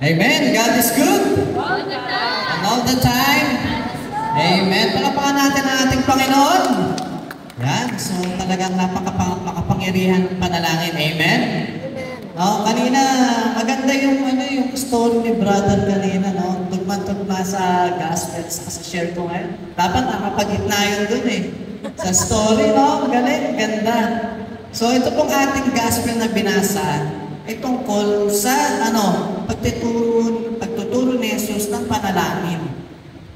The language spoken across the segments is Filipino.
Amen. God is good. And all the time. Amen. Palapakan natin ang ating Panginoon. Yan. So talagang makapangyarihan ng panalangin. Amen. No, kanina maganda yung story ni brother kanina, no. Tugma-tugma sa gospel sa share ko ngayon. Dapat nakapagitna yun dun eh. Sa story, no. Galing, ganda. So ito pong ating gospel na binasa ay tungkol sa pagtuturo ni Jesus ng panalangin.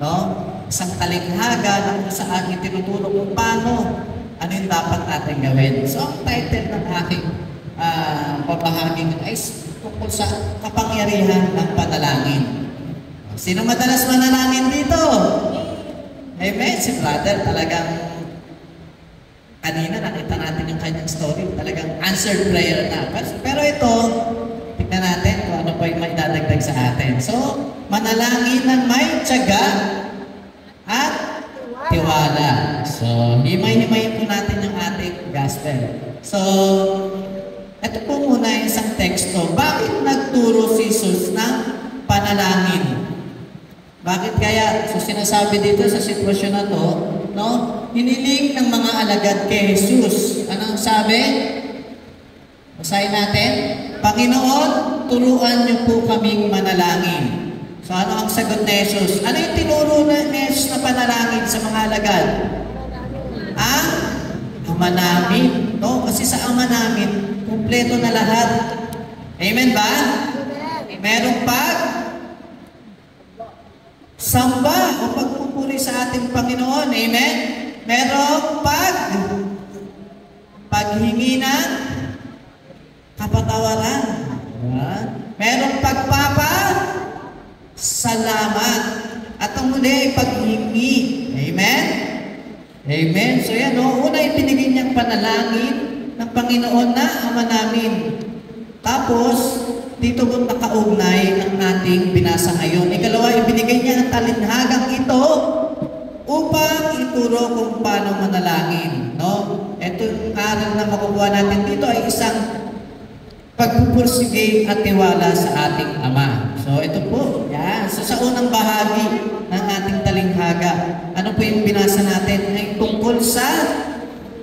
No? Isang talinghaga na kung saan itinuturo kung paano ano yung dapat natin gawin. So ang title ng aking pabahaging ay tungkol sa kapangyarihan ng panalangin. Sino madalas manalangin dito? Amen. Si brother talagang kanina nakita natin yung kanyang story. Talagang answered prayer na. Pero ito, tignan natin kung ano pa yung may dadagdag sa atin. So, manalangin ng may tiyaga at tiwala. So, himay-himayin po natin yung ating gospel. So, ito po muna yung isang teksto. Bakit nagturo si Jesus ng panalangin? Bakit kaya? So, sinasabi dito sa sitwasyon na to, no? Hiniling ng mga alagad kay Jesus. Anong sabi? Basahin natin. Panginoon, turuan niyo po kaming manalangin. So ano ang sagot ni Jesus? Ano yung tinuro ni Jesus na panalangin sa mga alagad? Ang Ama namin. No? Kasi sa Ama namin, kumpleto na lahat. Amen ba? Merong samba o pagpupuri sa ating Panginoon. Amen? Merong paghingi ng kapatawaran. Merong salamat. At ang muli ay paghingi. Amen? Amen. So yan, una ibinigay niyang panalangin ng Panginoon na Ama namin. Tapos, dito po nakaugnay ng ating binasa ngayon. Ikalawa, ibinigay niya ang talinhagang ito upang ituro kung paano manalangin. No? Ito yung aral na makukuha natin dito ay isang pagpupursige at tiwala sa ating Ama. So ito po, yan. So sa unang bahagi ng ating talinghaga, ano po yung binasa natin? Ay tungkol sa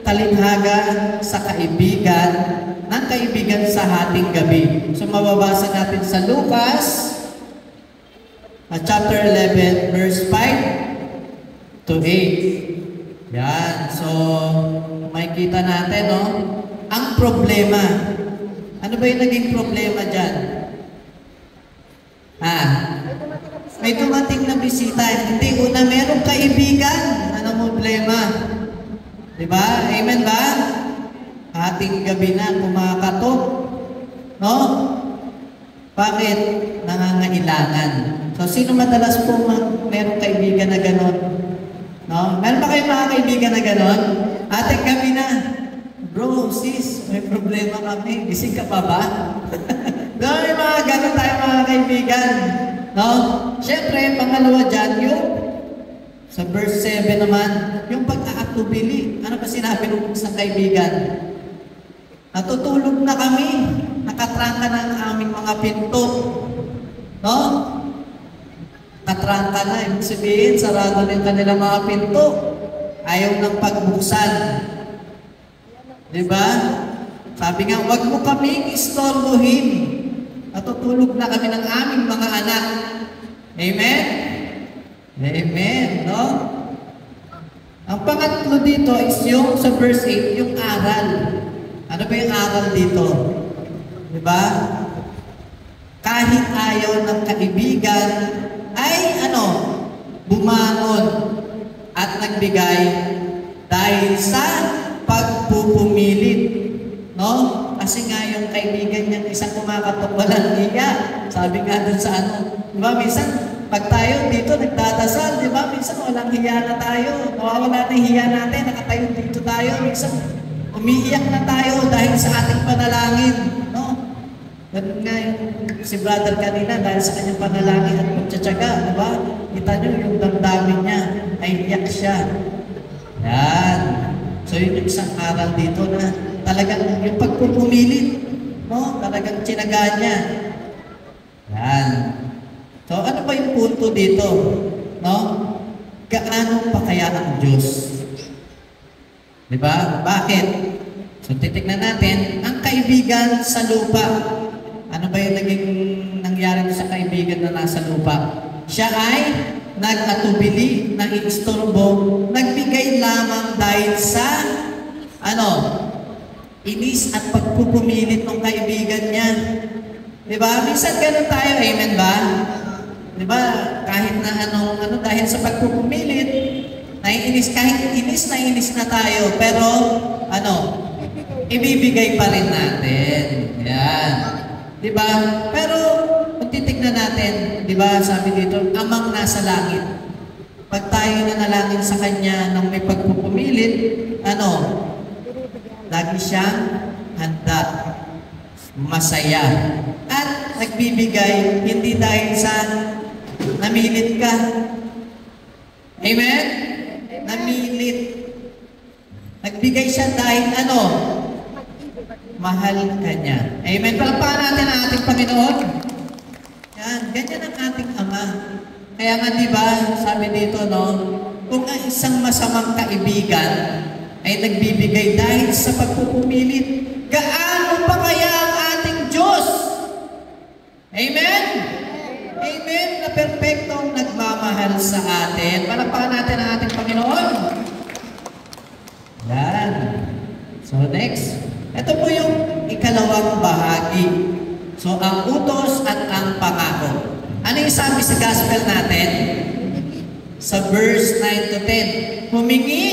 talinghaga sa kaibigan, ng kaibigan sa hating gabi. So mababasa natin sa Lucas chapter 11 verse 5 to 8. Yan. So makikita natin, no? Ang problema. Ano ba yung naging problema dyan? May dumating na bisita. Hindi, una merong kaibigan. Ano problema? Diba? Amen ba? Ating gabi na kumakatok. No? Bakit? Nangangailangan. So, sino madalas po merong kaibigan na gano'n? No? Meron ba kayong mga kaibigan na gano'n? Ating gabi na. Bro, sis, may problema kami. Gising ka pa ba? No, may mga gano'n tayo mga kaibigan. No? Siyempre, pangalawa dyan, yung sa verse 7 naman, yung pag-aatubili. Ano ba sinabi ng isang kaibigan? Natutulog na kami. Nakatrangka na ang aming mga pinto. No? Nakatrangka na. Ibig sabihin, sarado na yung kanilang mga pinto. Ayaw ng pagbuksan. Diba? Sabi nga, wag mo kaming istorbohin. Natutulog na kami ng aming mga anak. Amen? Amen, no? Ang pangatlo dito is yung sa verse 8, yung aral. Ano ba yung aral dito? Diba? Kahit ayaw ng kaibigan, ay bumangon at nagbigay dahil sa pagpupumilit. No? Kasi nga yung kaibigan niyang isang kumakatok, walang hiya. Sabi nga dun sa diba, minsan, pag tayo dito nagdadasal, diba, minsan walang hiya na tayo. Nawawala na yung hiya natin, nakatayo dito tayo. Minsan, umiiyak na tayo dahil sa ating panalangin. No? Ganun nga yung si brother kanina, dahil sa kanyang panalangin at pagtsatsaga, diba? Kita nyo yung damdamin niya, ay iyak siya. Yan. So yun yung isang aral dito na talagang yung pagpupumilit, no? Talagang tsinaga niya. Yan. yung punto dito, no? Gaano pa kaya ang Diyos? Di ba? Bakit? So, titignan natin, ang kaibigan sa lupa. Ano ba yung naging nangyari sa kaibigan na nasa lupa? Siya ay nag-atubili, nag-istorbo, nagbigay lamang dahil sa, inis at pagpupumilit ng kaibigan niya. Di ba? Minsan ganun tayo, amen ba? Di ba? Kahit na dahil sa pagpupumilit, naiinis, kahit inis na tayo, pero, ibibigay pa rin natin. Yan. Di ba? Pero, kung titignan natin, di ba, sabi dito, amang nasa langit. Pag tayo nanalangin sa Kanya nang may pagpupumilit, lagi siyang handa, masaya, at nagbibigay, hindi dahil sa namilit ka. Amen? Namilit. Nagbigay siya dahil mahal ka niya. Amen? Palakpakan natin ang ating Panginoon. Yan, ganyan ang ating Ama. Kaya nga diba, sabi dito, kung ang isang masamang kaibigan ay nagbibigay dahil sa pagpupumilit, gaano pa kaya ang ating Diyos? Amen? Amen na perpektong nagmamahal sa atin. Palakpakan natin ang ating Panginoon. Yan. So next, ito po yung ikalawang bahagi. So ang utos at ang pangako. Ano yung sabi sa gospel natin? Sa verse 9 to 10. Humingi,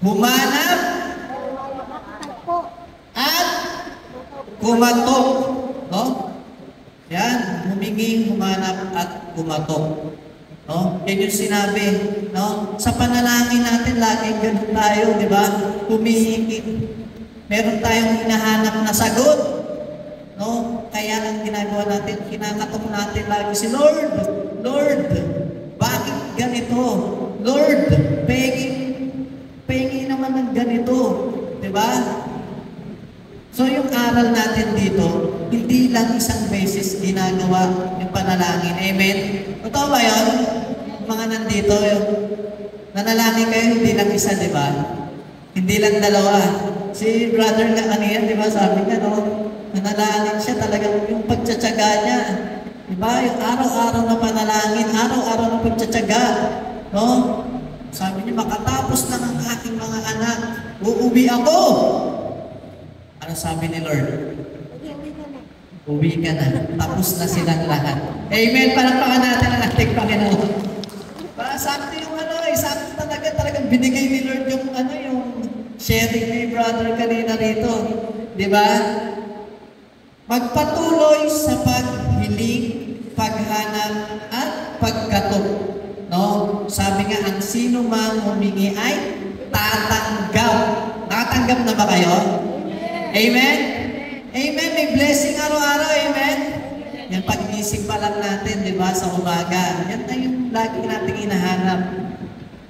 humanap, at kumatok. No? Yan, humingi, humanap, at kumatok. No? Yan yung sinabi. No? Sa panalangin natin, laging ganun tayo, di ba? Humihingi. Meron tayong hinahanap na sagot. No? Kaya ang ginagawa natin, kinakatok natin lagi si Lord. Lord, bakit ganito? Lord, pengi naman ng ganito. Diba? So yung aral natin dito, hindi lang isang beses ginagawa yung panalangin. Amen? Totoo ba yun? Mga nandito, nanalangin kayo, hindi lang isa, diba? Hindi lang dalawa. Si brother na kanina, di ba, sabi niya, nanalangin siya talagang yung pagtsatsaga niya. Di ba? Yung araw-araw na panalangin, araw-araw na pagtsatsaga. No? Sabi niya, makatapos na ang aking mga anak, uuwi ako. Ano sabi ni Lord? Uwi ka na. Tapos na silang lahat. Amen. Palakpakan natin ang ating Panginoon. Para sakto yung sakto talagang binigay ni Lord yung yung sharing ni brother kanina rito. Di ba? Magpatuloy sa paghiling, paghanap, at pagkatok. No? Sabi nga, ang sino mang humingi ay tatanggap. Nakatanggap na ba kayo? Amen? Amen. May blessing araw-araw. Amen? Yan, pag-isip pa lang natin, di ba, sa umaga. Yan na yung lagi nating hinahanap.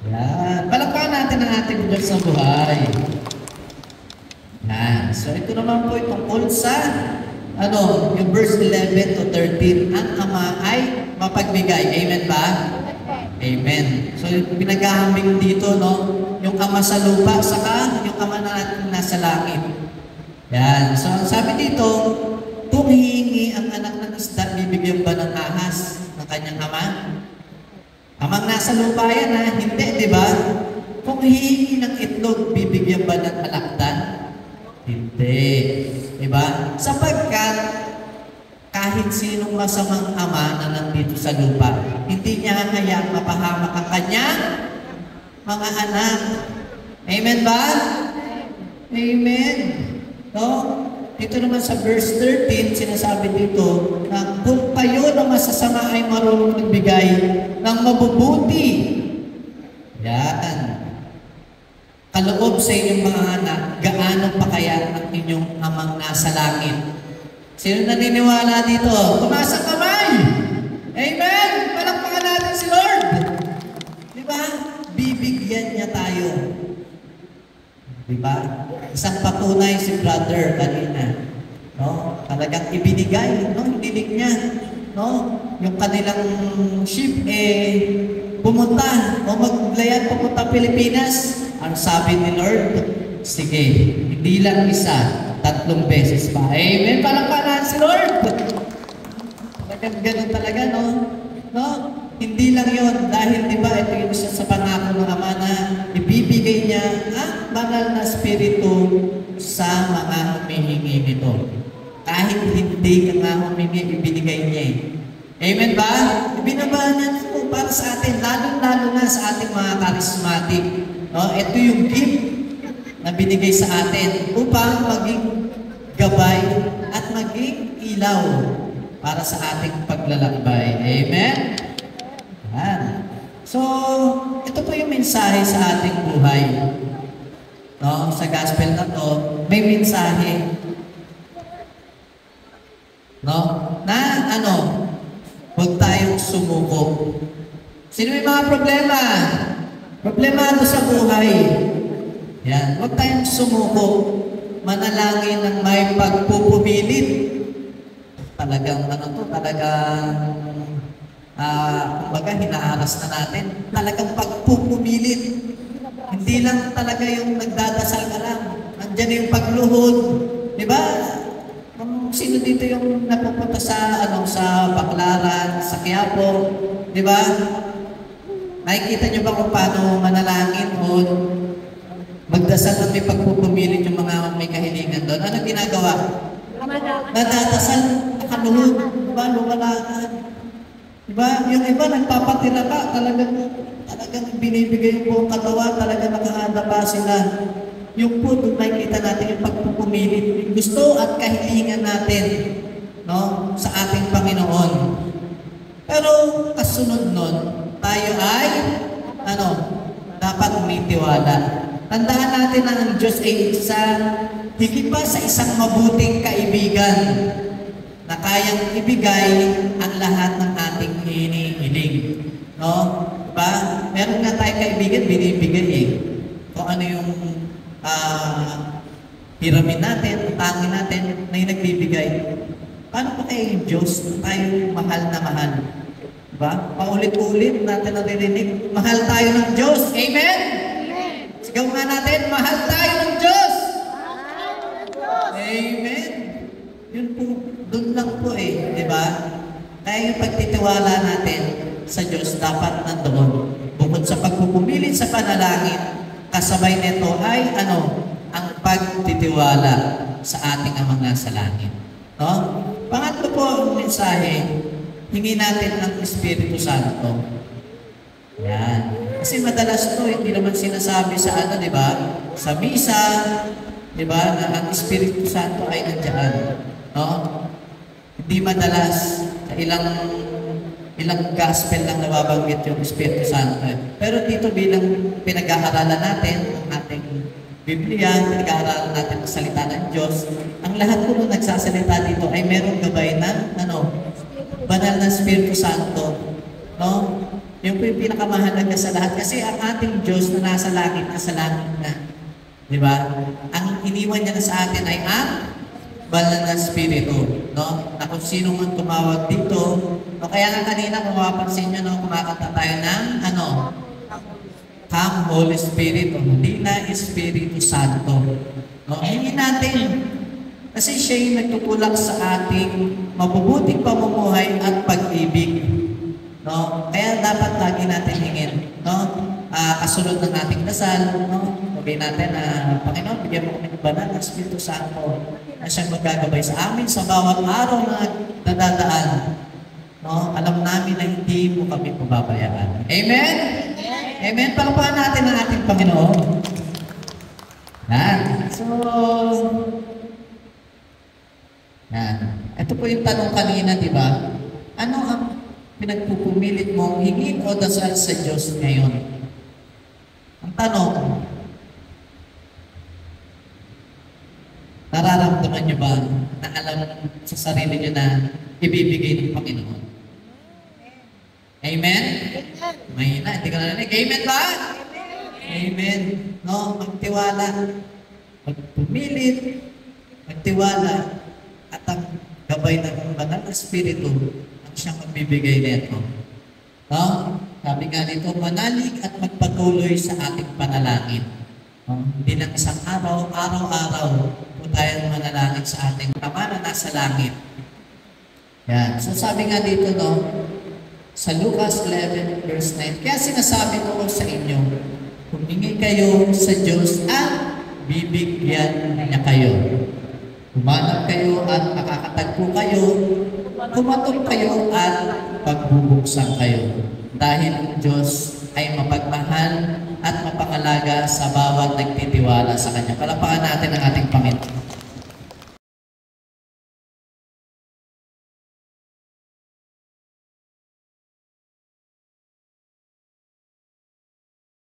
Yan. Palakpakan natin ang ating Diyos sa buhay. Yan. So, ito naman po tungkol sa yung verse 11 to 13. Ang Ama ay mapagbigay. Amen ba? Amen. So, pinaghahambing dito, yung Ama sa lupa, saka yung Ama na nasa langit. Yan. So, sabi dito, kung hihingi ang anak ng isda, bibigyan ba ng ahas ng kanyang ama? Amang nasa lupa yan, ha? Hindi, di ba? Kung hihingi ng itlog, bibigyan ba ng alakdan? Hindi. Di ba? Sapagkat, kahit sinong masamang ama na nandito sa lupa, hindi niya hayang mapahamak ang kanyang mga anak. Amen ba? Amen. No? Dito naman sa verse 13, sinasabi dito na kung kayo na masasama ay marunong magbigay ng mabubuti, yan, kaloob sa inyong mga anak, gaano pa kaya ang inyong amang nasa langit? Sino naniniwala dito? Tumaas ang kamay! Amen! Palakpakan natin si Lord! Di ba? Bibigyan niya tayo. Diba? Isang patunay si brother kanina. No? talagang ibinigay, no? Hiniling niya, no? Yung kanilang ship, pumunta, o maglayan pupunta Pilipinas. Ang sabi ni Lord, sige, hindi lang isa, 3 beses pa. Amen, palakpakan si Lord. Talagang ganun talaga, no? No? Hindi lang yon dahil di ba ito yung isa sa pangako ng Ama na ibibigay niya ang banal na spirito sa mga humihingi nito. Kahit hindi ka nga humingi, ibinigay niya eh. Amen ba? Ibinabahan niya ito para sa atin, lalo-lalo na sa ating mga charismatic. No? Ito yung gift na binigay sa atin upang maging gabay at maging ilaw para sa ating paglalakbay. Amen? Yan. So, ito po yung mensahe sa ating buhay. No? Sa gospel na to, may mensahe. No? Na huwag tayong sumuko. Sino may mga problema? Problemado sa buhay. Yan. Huwag tayong sumuko. Manalangin ng may pagpupumilit. Talagang kumbaga hinaaras na natin. Talagang pagpupumilit. Hindi lang talaga yung nagdadasal ka lang. Nandiyan yung pagluhod. Di ba? Sino dito yung napupunta sa Baclaran, sa Quiapo? Di ba? Nakikita niyo ba kung paano manalangin o magdasal at may pagpupumilit yung mga may kahilingan doon? Ano ginagawa? Nadadasal, nakaluhod. Diba? Lumalakad. Diba? Yung iba, nagpapatira ka, talagang binibigay yung buong katawan, talagang nakahanda pa sila. Yung po, doon makikita natin yung pagpupumilit, yung gusto at kahilingan natin, no, sa ating Panginoon. Pero, kasunod nun, tayo ay, dapat umitiwala. Tandaan natin na ang Diyos ay higit pa sa isang mabuting kaibigan na kayang ibigay ang lahat ng ating hinihiling. No? Diba? Meron nga tayong kaibigan, binibigay eh. Kung ano yung hiramin natin, utangin natin, na yung nagbibigay. Paano pa kayo yung Diyos na tayo mahal na mahal? Diba? Paulit-ulit natin naririnig, mahal tayo ng Diyos. Amen? Sigaw nga natin, mahal tayo ng Diyos. Amen? Yun po, doon lang po eh, di ba? Kaya yung pagtitiwala natin sa Diyos dapat nandoon. Bukod sa pagpupumilit sa panalangin, kasabay nito ay ang pagtitiwala sa ating Amang nasa langit. No? Pangatlo po ang mensahe, hingi natin ang Espiritu Santo. Yan. Kasi madalas ito, hindi naman sinasabi sa di ba? Sa misa, di ba, na ang Espiritu Santo ay nandiyan. No? Hindi madalas sa ilang gospel lang nababanggit yung Espiritu Santo. Pero dito bilang pinag-aaralan natin ang ating Biblia, pinag-aaralan natin ang salita ng Diyos, ang lahat po nung nagsasalita dito ay merong gabay ng banal na Espiritu Santo. No? Yung po yung pinakamahalaga sa lahat. Kasi ang ating Diyos na nasa langit na. Di ba? Ang iniwan niya na sa atin ay ang banal na Espiritu, no? Na kung sino man tumawag dito, no? Kaya nga kanina kung mapapansin nyo, no? Kumakanta tayo ng Come Holy Spirit, hindi na Espiritu Santo. No? Hingin natin. Kasi siya yung nagtutulak sa ating mabubuting pamumuhay at pag-ibig. No? Kaya dapat lagi natin hingin, no? Kasunod ng ating dasal, no? Sabihin natin na, Panginoon, bigyan mo kami ng banal na Espiritu Santo na siyang magagabay sa amin sa bawat araw na nadadaan. No? Alam namin na hindi mo kami pababayaan. Amen? Amen? Palakpakan natin ang ating Panginoon. Yan. So, yan. Ito po yung tanong kanina, di ba? Ano ang pinagpupumilit mong hingin o dasal sa Diyos ngayon? Ang tanong, nararamdaman niyo ba na alam sa sarili niyo na ibibigay ng Panginoon? Amen? Mahina, hindi ka narinig. Amen ba? Amen. No, magtiwala. Magpumilit, magtiwala, at ang gabay ng Banal na Espiritu ang siyang magbibigay nito. No? Sabi nga dito, manalig at magpatuloy sa ating panalangin. No? Hindi lang isang araw, araw-araw po tayong manalangin sa ating Ama na nasa langit. Yan. So sabi nga dito, no, sa Lucas 11 verse 9, kaya sinasabi ko sa inyo, humingi kayo sa Diyos at bibigyan niya kayo. Humanap kayo at makakatagpo kayo, kumatok kayo at pagbubuksan kayo. Dahil ang Diyos ay mapagmahal at mapangalaga sa bawat nagtitiwala sa Kanya. Palapakan natin ang ating Panginoon.